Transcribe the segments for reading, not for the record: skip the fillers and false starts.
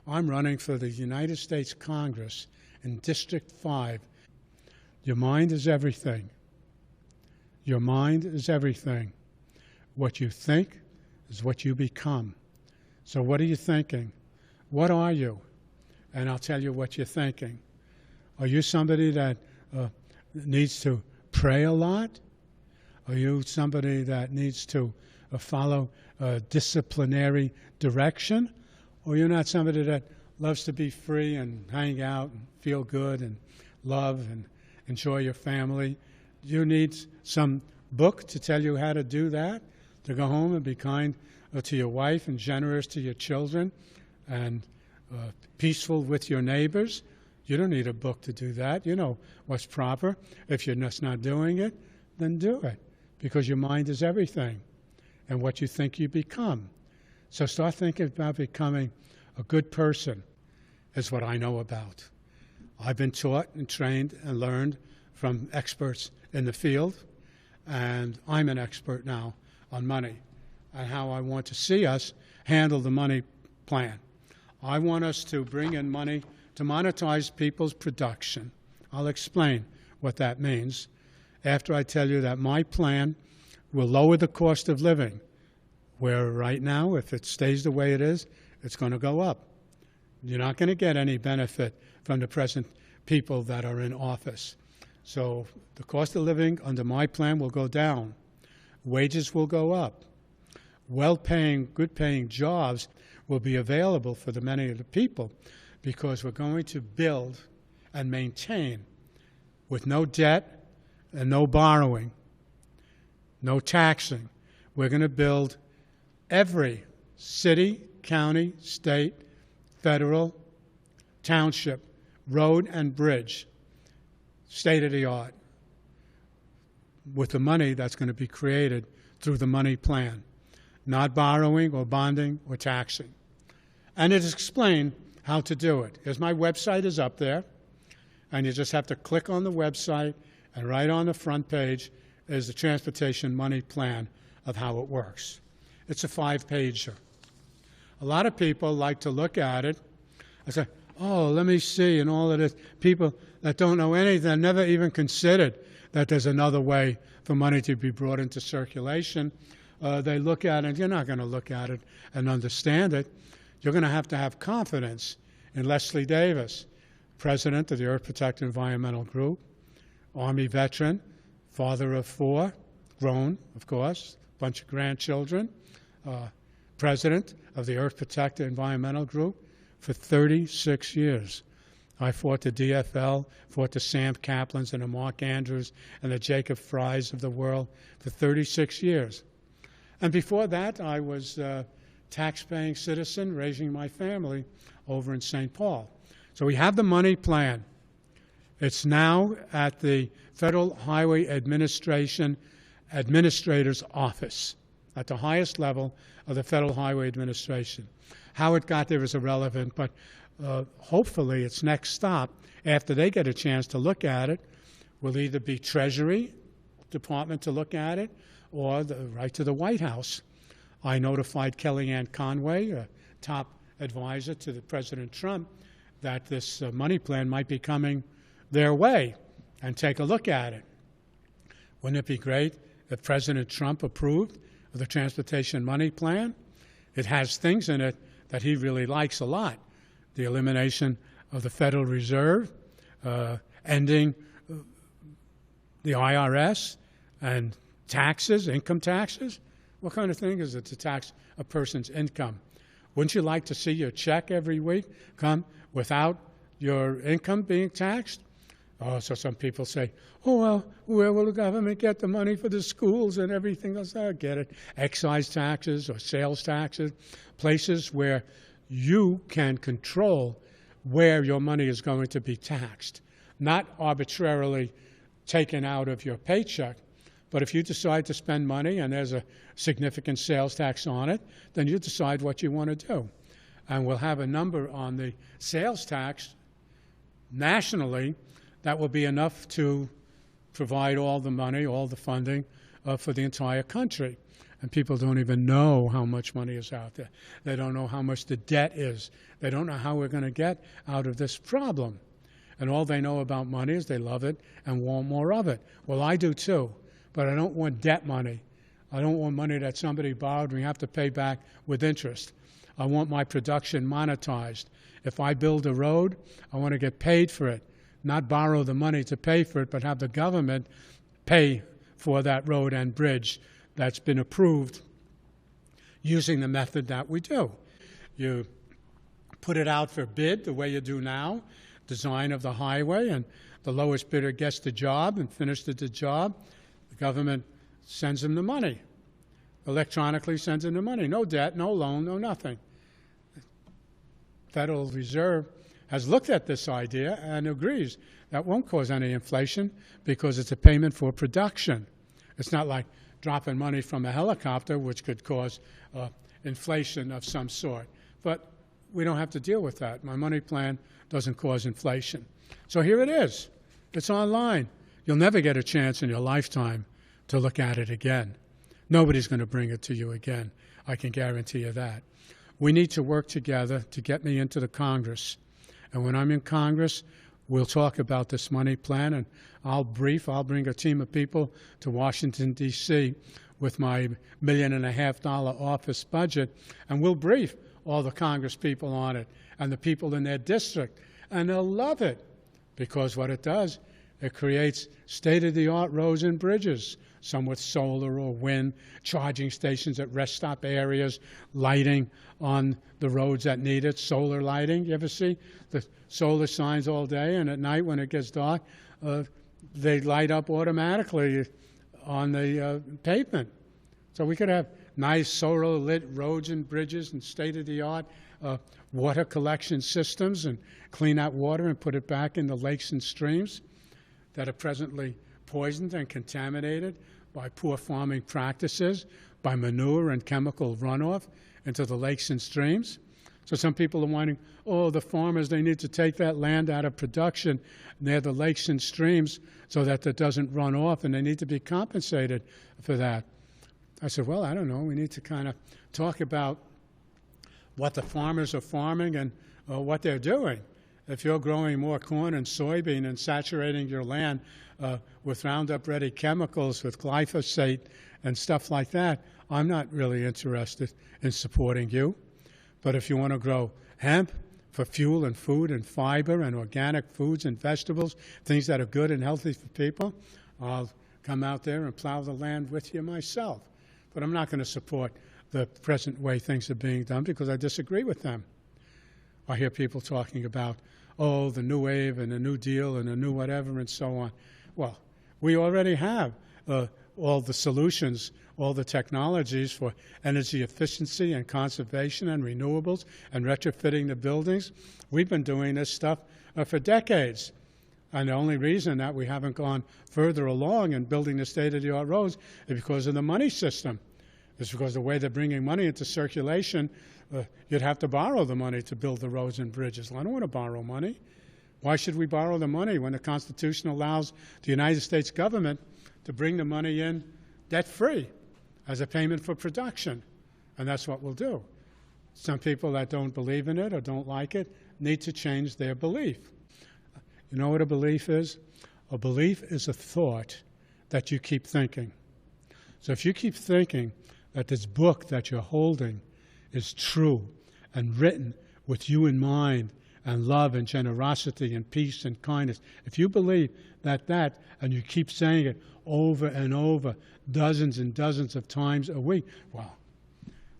I'm running for the United States Congress in District 5. Your mind is everything. Your mind is everything. What you think is what you become. So what are you thinking? What are you? And I'll tell you what you're thinking. Are you somebody that needs to pray a lot? Are you somebody that needs to follow disciplinary direction? Or you're not somebody that loves to be free and hang out and feel good and love and enjoy your family? You need some book to tell you how to do that, to go home and be kind to your wife and generous to your children and peaceful with your neighbors. You don't need a book to do that. You know what's proper. If you're just not doing it, then do it, because your mind is everything, and what you think you become. So start thinking about becoming a good person, is what I know about. I've been taught and trained and learned from experts in the field, and I'm an expert now on money and how I want to see us handle the money plan. I want us to bring in money to monetize people's production. I'll explain what that means after I tell you that my plan will lower the cost of living, where right now, if it stays the way it is, it's going to go up. You're not going to get any benefit from the present people that are in office. So the cost of living under my plan will go down. Wages will go up. Well-paying, good-paying jobs will be available for the many of the people, because we're going to build and maintain with no debt and no borrowing, no taxing. We're going to build every city, county, state, federal, township, road and bridge, state-of-the-art, with the money that's going to be created through the money plan, not borrowing or bonding or taxing. And it is explained how to do it. Here's my website is up there, and you just have to click on the website, and right on the front page is the transportation money plan of how it works. It's a 5-pager. A lot of people like to look at it and say, oh, let me see, and all of this. People that don't know anything, never even considered that there's another way for money to be brought into circulation. They look at it, you're not going to look at it and understand it. You're going to have confidence in Leslie Davis, president of the Earth Protected Environmental Group, Army veteran, father of 4, grown, of course, bunch of grandchildren, president of the Earth Protected Environmental Group for 36 years. I fought the DFL, fought the Sam Kaplans and the Mark Andrews and the Jacob Frys of the world for 36 years. And before that, I was a tax-paying citizen raising my family over in St. Paul. So we have the money plan. It's now at the Federal Highway Administration Administrator's Office, at the highest level of the Federal Highway Administration. How it got there is irrelevant, but hopefully its next stop, after they get a chance to look at it, will either be Treasury Department to look at it, or right to the White House. I notified Kellyanne Conway, a top advisor to the President Trump, that this money plan might be coming their way, and take a look at it. Wouldn't it be great if President Trump approved of the transportation money plan? It has things in it that he really likes a lot. The elimination of the Federal Reserve, ending the IRS, and taxes, income taxes. What kind of thing is it to tax a person's income? Wouldn't you like to see your check every week come without your income being taxed? Oh, so some people say, oh, well, where will the government get the money for the schools and everything else? I get it. Excise taxes or sales taxes, places where you can control where your money is going to be taxed, not arbitrarily taken out of your paycheck. But if you decide to spend money and there's a significant sales tax on it, then you decide what you want to do. And we'll have a number on the sales tax nationally that will be enough to provide all the money, all the funding for the entire country. And people don't even know how much money is out there. They don't know how much the debt is. They don't know how we're going to get out of this problem. And all they know about money is they love it and want more of it. Well, I do too, but I don't want debt money. I don't want money that somebody borrowed and we have to pay back with interest. I want my production monetized. If I build a road, I want to get paid for it, not borrow the money to pay for it, but have the government pay for that road and bridge that's been approved using the method that we do. You put it out for bid the way you do now, design of the highway, and the lowest bidder gets the job and finishes the job. The government sends them the money, electronically sends them the money. No debt, no loan, no nothing. Federal Reserve has looked at this idea and agrees that won't cause any inflation because it's a payment for production. It's not like dropping money from a helicopter, which could cause inflation of some sort. But we don't have to deal with that. My money plan doesn't cause inflation. So here it is. It's online. You'll never get a chance in your lifetime to look at it again. Nobody's going to bring it to you again. I can guarantee you that. We need to work together to get me into the Congress. And when I'm in Congress, we'll talk about this money plan, and I'll bring a team of people to Washington, D.C. with my $1.5 million office budget, and we'll brief all the Congress people on it and the people in their district. And they'll love it because what it does, it creates state-of-the-art roads and bridges, some with solar or wind, charging stations at rest stop areas, lighting on the roads that need it, solar lighting. You ever see the solar signs all day, and at night when it gets dark, they light up automatically on the pavement. So we could have nice solar-lit roads and bridges and state-of-the-art water collection systems and clean out water and put it back in the lakes and streams that are presently poisoned and contaminated by poor farming practices, by manure and chemical runoff into the lakes and streams. So some people are wondering, oh, the farmers, they need to take that land out of production near the lakes and streams so that it doesn't run off, and they need to be compensated for that. I said, well, I don't know. We need to kind of talk about what the farmers are farming and what they're doing. If you're growing more corn and soybean and saturating your land with Roundup-ready chemicals, with glyphosate and stuff like that, I'm not really interested in supporting you. But if you want to grow hemp for fuel and food and fiber and organic foods and vegetables, things that are good and healthy for people, I'll come out there and plow the land with you myself. But I'm not going to support the present way things are being done because I disagree with them. I hear people talking about, oh, the new wave and the New Deal and the new whatever and so on. Well, we already have all the solutions, all the technologies for energy efficiency and conservation and renewables and retrofitting the buildings. We've been doing this stuff for decades. And the only reason that we haven't gone further along in building the state-of-the-art roads is because of the money system. It's because the way they're bringing money into circulation, you'd have to borrow the money to build the roads and bridges. Well, I don't want to borrow money. Why should we borrow the money when the Constitution allows the United States government to bring the money in debt-free as a payment for production? And that's what we'll do. Some people that don't believe in it or don't like it need to change their belief. You know what a belief is? A belief is a thought that you keep thinking. So if you keep thinking that this book that you're holding is true and written with you in mind and love and generosity and peace and kindness, if you believe that and you keep saying it over and over dozens and dozens of times a week, well,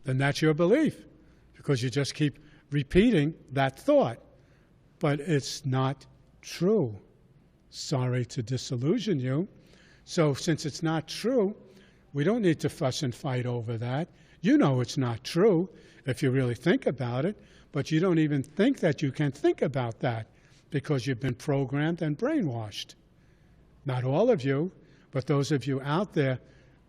then that's your belief because you just keep repeating that thought. But it's not true. Sorry to disillusion you. So since it's not true, we don't need to fuss and fight over that. You know it's not true if you really think about it, but you don't even think that you can think about that because you've been programmed and brainwashed. Not all of you, but those of you out there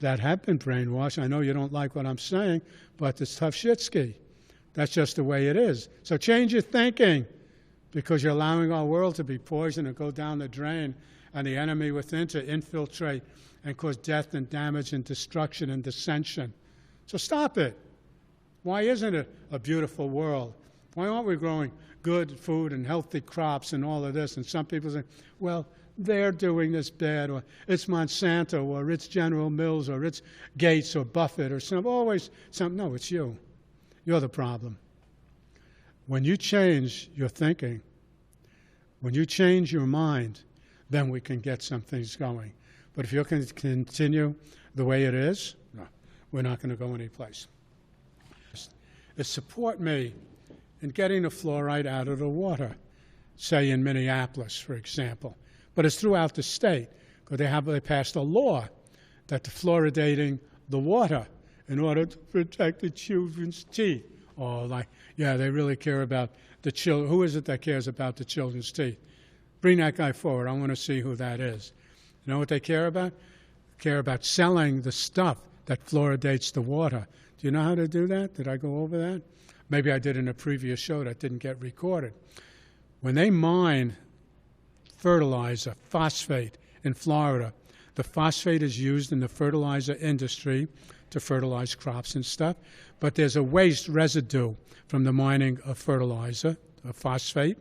that have been brainwashed. I know you don't like what I'm saying, but it's tough shit ski. That's just the way it is. So change your thinking because you're allowing our world to be poisoned and go down the drain and the enemy within to infiltrate and cause death and damage and destruction and dissension. So stop it. Why isn't it a beautiful world? Why aren't we growing good food and healthy crops and all of this? And some people say, well, they're doing this bad, or it's Monsanto, or it's General Mills, or it's Gates or Buffett, or always some. No, it's you. You're the problem. When you change your thinking, when you change your mind, then we can get some things going. But if you can continue the way it is, no, we're not going to go anyplace. It support me in getting the fluoride out of the water, say in Minneapolis, for example. But it's throughout the state, because they passed a law that the fluoridating the water in order to protect the children's teeth. Oh, yeah, they really care about the children. Who is it that cares about the children's teeth? Bring that guy forward. I want to see who that is. You know what they care about? They care about selling the stuff that fluoridates the water. Do you know how to do that? Did I go over that? Maybe I did in a previous show that didn't get recorded. When they mine fertilizer, phosphate, in Florida, the phosphate is used in the fertilizer industry to fertilize crops and stuff, but there's a waste residue from the mining of fertilizer, of phosphate,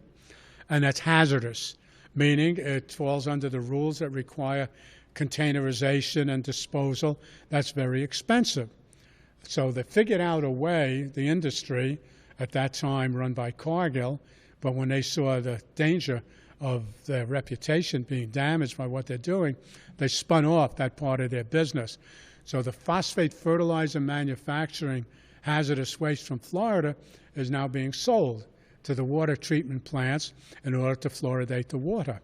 and that's hazardous, meaning it falls under the rules that require containerization and disposal. That's very expensive. So they figured out a way, the industry at that time run by Cargill, but when they saw the danger of their reputation being damaged by what they're doing, they spun off that part of their business. So the phosphate fertilizer manufacturing hazardous waste from Florida is now being sold to the water treatment plants in order to fluoridate the water.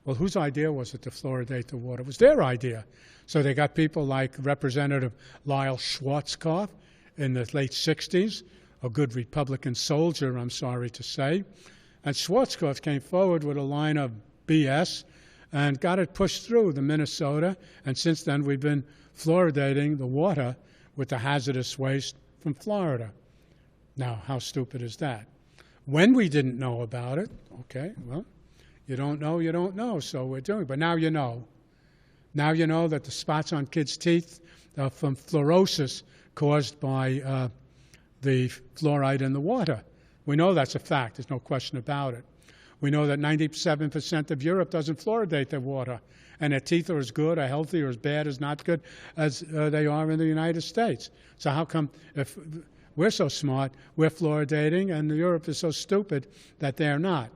Well, whose idea was it to fluoridate the water? It was their idea. So they got people like Representative Lyle Schwarzkopf in the late 60s, a good Republican soldier, I'm sorry to say. And Schwarzkopf came forward with a line of BS and got it pushed through the Minnesota. And since then, we've been fluoridating the water with the hazardous waste from Florida. Now, how stupid is that? When we didn't know about it, okay, well, you don't know, so we're doing it. But now you know. Now you know that the spots on kids' teeth are from fluorosis caused by the fluoride in the water. We know that's a fact. There's no question about it. We know that 97% of Europe doesn't fluoridate their water, and their teeth are as good or healthy or as bad as not good as they are in the United States. So how come, if we're so smart, we're fluoridating, and Europe is so stupid that they're not?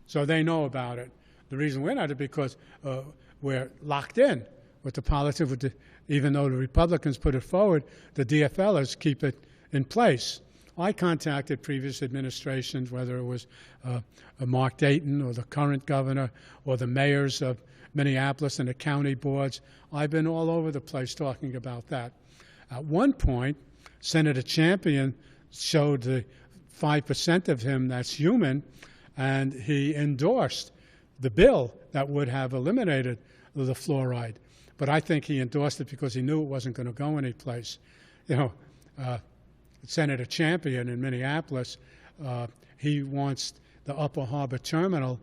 So they know about it. The reason we're not is because we're locked in with the politics, even though the Republicans put it forward, the DFLers keep it in place. I contacted previous administrations, whether it was Mark Dayton or the current governor or the mayors of Minneapolis and the county boards. I've been all over the place talking about that. At one point, Senator Champion showed the 5% of him that's human, and he endorsed the bill that would have eliminated the fluoride. But I think he endorsed it because he knew it wasn't going to go anyplace. You know, Senator Champion in Minneapolis, he wants the Upper Harbor Terminal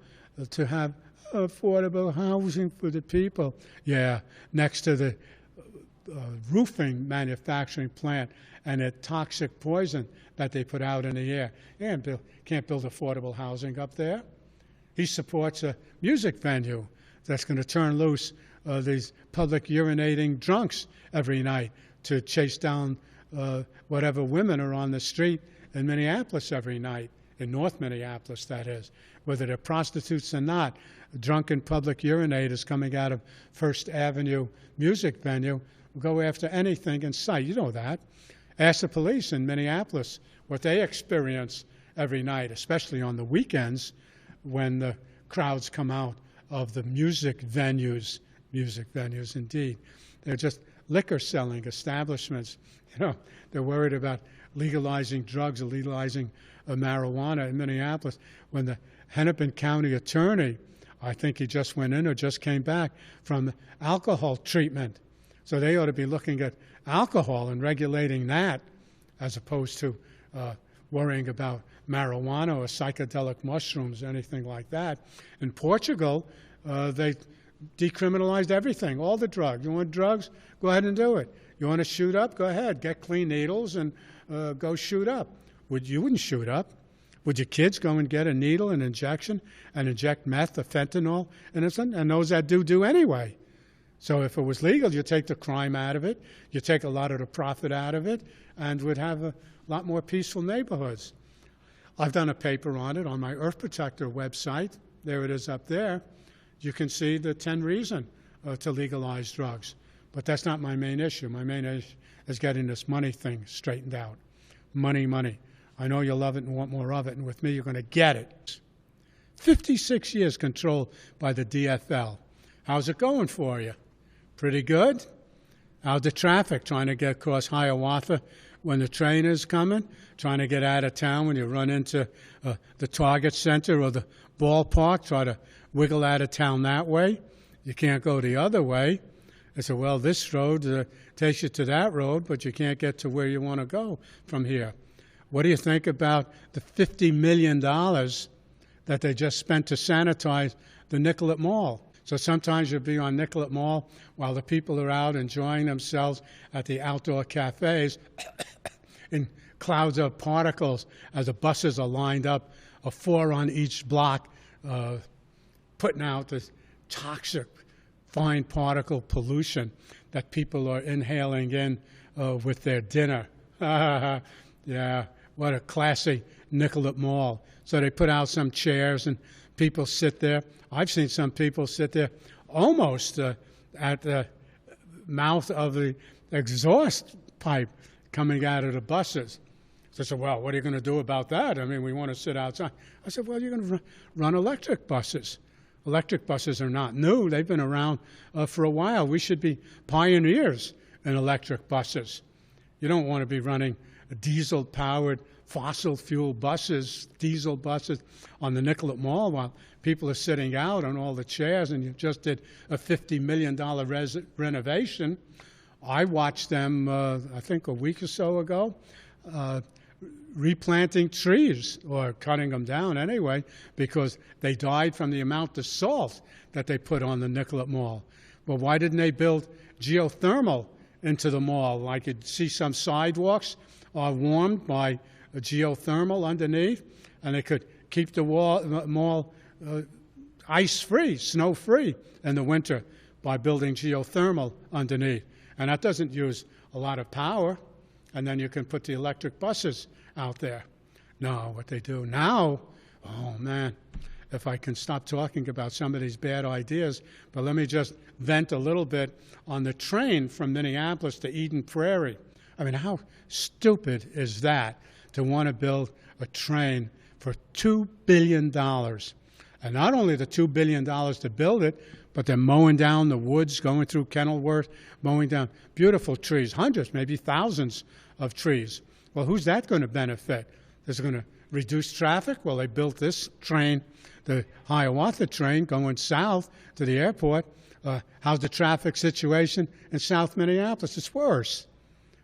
to have affordable housing for the people. Yeah, next to the roofing manufacturing plant and a toxic poison that they put out in the air. You can't build affordable housing up there. He supports a music venue that's going to turn loose these public urinating drunks every night to chase down whatever women are on the street in Minneapolis every night, in North Minneapolis, that is. Whether they're prostitutes or not, drunken public urinators coming out of First Avenue music venue will go after anything in sight. You know that. Ask the police in Minneapolis what they experience every night, especially on the weekends when the crowds come out of the music venues indeed. They're just liquor selling establishments. You know, they're worried about legalizing drugs or legalizing marijuana in Minneapolis. When the Hennepin County attorney, I think he just went in or just came back from alcohol treatment. So they ought to be looking at alcohol and regulating that as opposed to worrying about marijuana or psychedelic mushrooms or anything like that. In Portugal, they decriminalized everything, all the drugs. You want drugs? Go ahead and do it. You want to shoot up? Go ahead. Get clean needles and go shoot up. You wouldn't shoot up. Would your kids go and get a needle, an injection, and inject meth or fentanyl? And those that do anyway. So if it was legal, you take the crime out of it, you take a lot of the profit out of it, and would have a lot more peaceful neighborhoods. I've done a paper on it on my Earth Protector website. There it is up there. You can see the 10 reasons to legalize drugs. But that's not my main issue. My main issue is getting this money thing straightened out. Money, money. I know you love it and want more of it, and with me you're going to get it. 56 years controlled by the DFL. How's it going for you? Pretty good? How's the traffic trying to get across Hiawatha when the train is coming? Trying to get out of town when you run into the Target Center or the ballpark? Try to wiggle out of town that way? You can't go the other way. They say, well, this road takes you to that road, but you can't get to where you want to go from here. What do you think about the $50 million that they just spent to sanitize the Nicollet Mall? So sometimes you'll be on Nicollet Mall while the people are out enjoying themselves at the outdoor cafes in clouds of particles as the buses are lined up, 4 on each block, putting out this toxic fine particle pollution that people are inhaling in with their dinner. Yeah, what a classy Nicollet Mall. So they put out some chairs and people sit there. I've seen some people sit there almost at the mouth of the exhaust pipe coming out of the buses. So I said, well, what are you going to do about that? I mean, we want to sit outside. I said, well, you're going to run electric buses. Electric buses are not new. They've been around for a while. We should be pioneers in electric buses. You don't want to be running diesel-powered fossil fuel buses, diesel buses on the Nicollet Mall while people are sitting out on all the chairs, and you just did a $50 million renovation. I watched them, I think a week or so ago, replanting trees, or cutting them down anyway, because they died from the amount of salt that they put on the Nicollet Mall. Well, why didn't they build geothermal into the mall? Like you'd see some sidewalks are warmed by a geothermal underneath, and they could keep the mall ice-free, snow-free in the winter by building geothermal underneath. And that doesn't use a lot of power, and then you can put the electric buses out there. No, what they do now, oh man, if I can stop talking about some of these bad ideas, but let me just vent a little bit on the train from Minneapolis to Eden Prairie. I mean, how stupid is that to want to build a train for $2 billion? And not only the $2 billion to build it, but they're mowing down the woods, going through Kenilworth, mowing down beautiful trees, hundreds, maybe thousands of trees. Well, who's that going to benefit? Is it going to reduce traffic? Well, they built this train, the Hiawatha train, going south to the airport. How's the traffic situation in South Minneapolis? It's worse,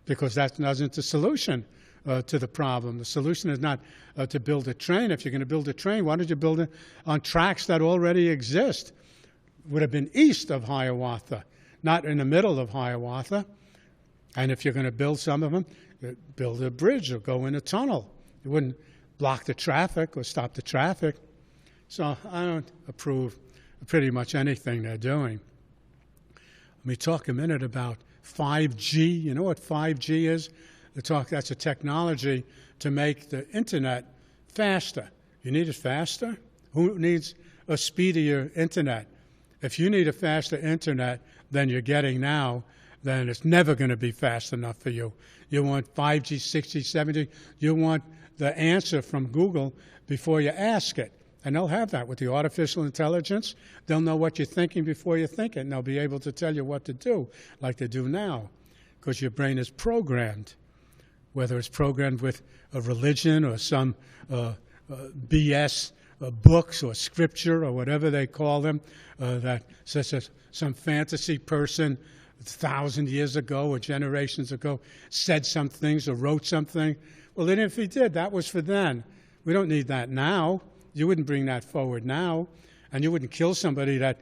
because that isn't the solution to the problem. The solution is not to build a train. If you're going to build a train, why don't you build it on tracks that already exist? Would have been east of Hiawatha, not in the middle of Hiawatha. And if you're going to build some of them, build a bridge or go in a tunnel. You wouldn't block the traffic or stop the traffic. So I don't approve of pretty much anything they're doing. Let me talk a minute about 5G. You know what 5G is? That's a technology to make the internet faster. You need it faster? Who needs a speedier internet? If you need a faster internet than you're getting now, then it's never going to be fast enough for you. You want 5G, 6G, 7G. You want the answer from Google before you ask it. And they'll have that with the artificial intelligence. They'll know what you're thinking before you think it, and they'll be able to tell you what to do, like they do now, because your brain is programmed, whether it's programmed with a religion or some BS books or scripture or whatever they call them, that such as some fantasy person 1,000 years ago or generations ago said some things or wrote something. Well, then if he did, that was for then. We don't need that now. You wouldn't bring that forward now, and you wouldn't kill somebody that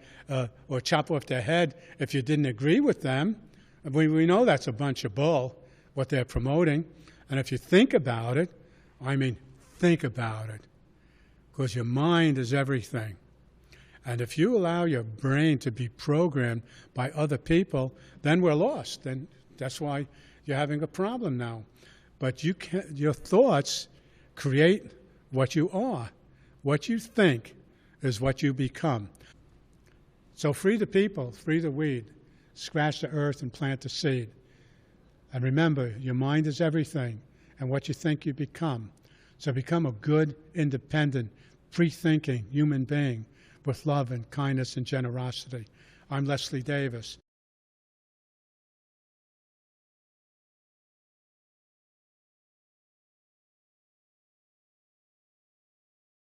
or chop off their head if you didn't agree with them. We know that's a bunch of bull, what they're promoting. And if you think about it, I mean, think about it, because your mind is everything. And if you allow your brain to be programmed by other people, then we're lost. And that's why you're having a problem now. But your thoughts create what you are. What you think is what you become. So free the people, free the weed, scratch the earth and plant the seed. And remember, your mind is everything, and what you think you become. So become a good, independent, free-thinking human being with love and kindness and generosity. I'm Leslie Davis.